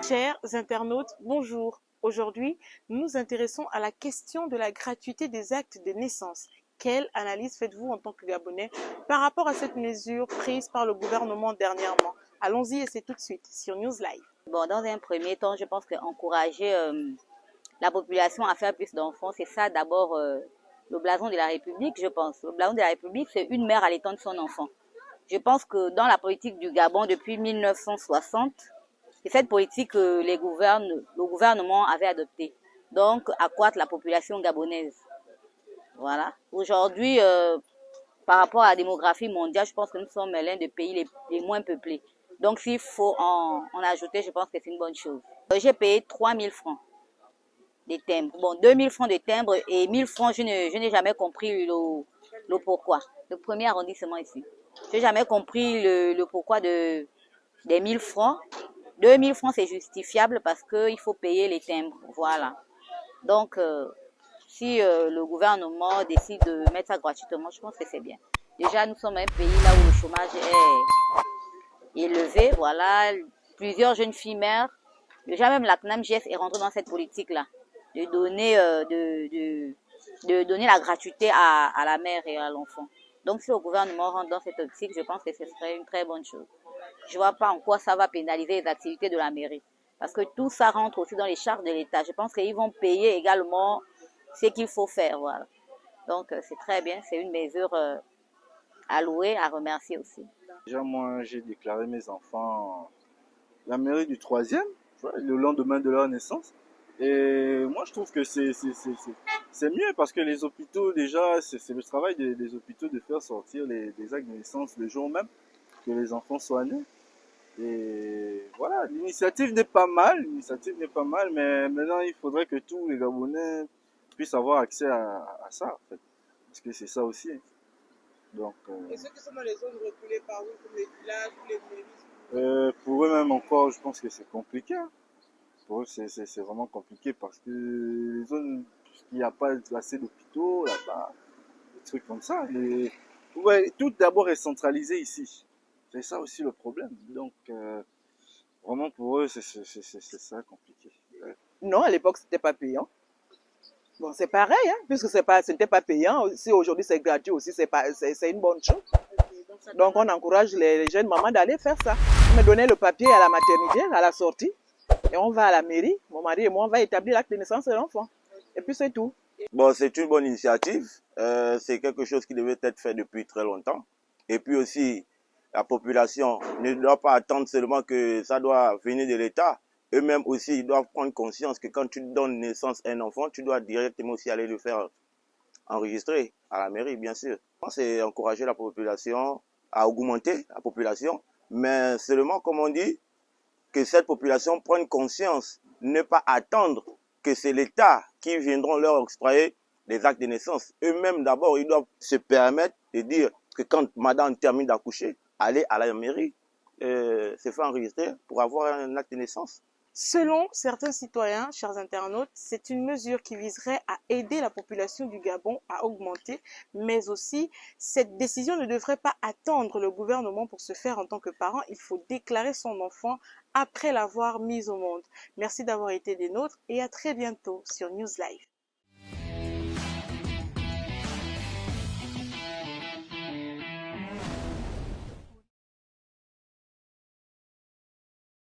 Chers internautes, bonjour. Aujourd'hui, nous nous intéressons à la question de la gratuité des actes de naissance. Quelle analyse faites-vous en tant que Gabonais par rapport à cette mesure prise par le gouvernement dernièrement? Allons-y et c'est tout de suite sur News Live. Bon, dans un premier temps, je pense qu'encourager la population à faire plus d'enfants, c'est ça d'abord le blason de la République, je pense. Le blason de la République, c'est une mère allaitant de son enfant. Je pense que dans la politique du Gabon depuis 1960, c'est cette politique que le gouvernement avait adoptée. Donc, accroître la population gabonaise. Voilà. Aujourd'hui, par rapport à la démographie mondiale, je pense que nous sommes l'un des pays les moins peuplés. Donc, s'il faut en ajouter, je pense que c'est une bonne chose. J'ai payé 3 000 francs de timbre. Bon, 2 000 francs de timbre et 1 000 francs, je n'ai jamais compris le pourquoi. Le premier arrondissement ici. Je n'ai jamais compris le pourquoi des 1 000 francs. 2 000 francs, c'est justifiable parce qu'il faut payer les timbres. Voilà. Donc, si le gouvernement décide de mettre ça gratuitement, je pense que c'est bien. Déjà, nous sommes un pays là où le chômage est élevé. Voilà. Plusieurs jeunes filles mères. Déjà, même la CNAMGS est rentrée dans cette politique-là. De donner la gratuité à la mère et à l'enfant. Donc, si le gouvernement rentre dans cette optique, je pense que ce serait une très bonne chose. Je ne vois pas en quoi ça va pénaliser les activités de la mairie. Parce que tout ça rentre aussi dans les charges de l'État. Je pense qu'ils vont payer également ce qu'il faut faire. Voilà. Donc, c'est très bien. C'est une mesure à louer, à remercier aussi. Déjà, moi, j'ai déclaré mes enfants à la mairie du 3e, le lendemain de leur naissance. Et moi, je trouve que c'est mieux parce que les hôpitaux, déjà, c'est le travail des hôpitaux de faire sortir les actes de naissance le jour même que les enfants soient nés. Et voilà, l'initiative n'est pas mal, mais maintenant, il faudrait que tous les Gabonais puissent avoir accès à ça, en fait. Parce que c'est ça aussi. Donc, Et ceux qui sont dans les zones reculées par où, comme les villages, les mairies? Pour eux-même encore, je pense que c'est compliqué. Hein. Pour eux, c'est vraiment compliqué parce que les zones, il n'y a pas assez d'hôpitaux, là-bas, des trucs comme ça. Ouais, tout d'abord est centralisé ici. C'est ça aussi le problème. Donc, vraiment pour eux, c'est ça compliqué. Ouais. Non, à l'époque, c'était pas payant. Bon, c'est pareil, hein, puisque ce n'était pas payant. Si aujourd'hui c'est gratuit aussi, c'est une bonne chose. Donc, on encourage les jeunes mamans d'aller faire ça. On me donnait le papier à la maternité, à la sortie, et on va à la mairie. Mon mari et moi, on va établir l'acte de naissance de l'enfant. Et puis, c'est tout. Bon, c'est une bonne initiative. C'est quelque chose qui devait être fait depuis très longtemps. Et puis aussi, la population ne doit pas attendre seulement que ça doit venir de l'État. Eux-mêmes aussi, ils doivent prendre conscience que quand tu donnes naissance à un enfant, tu dois directement aussi aller le faire enregistrer à la mairie, bien sûr. C'est encourager la population à augmenter la population, mais seulement, comme on dit, que cette population prenne conscience, ne pas attendre que c'est l'État qui viendront leur octroyer des actes de naissance. Eux-mêmes, d'abord, ils doivent se permettre de dire que quand madame termine d'accoucher, aller à la mairie, se faire enregistrer pour avoir un acte de naissance. Selon certains citoyens, chers internautes, c'est une mesure qui viserait à aider la population du Gabon à augmenter, mais aussi cette décision ne devrait pas attendre le gouvernement pour se faire en tant que parent. Il faut déclarer son enfant après l'avoir mis au monde. Merci d'avoir été des nôtres et à très bientôt sur News Live.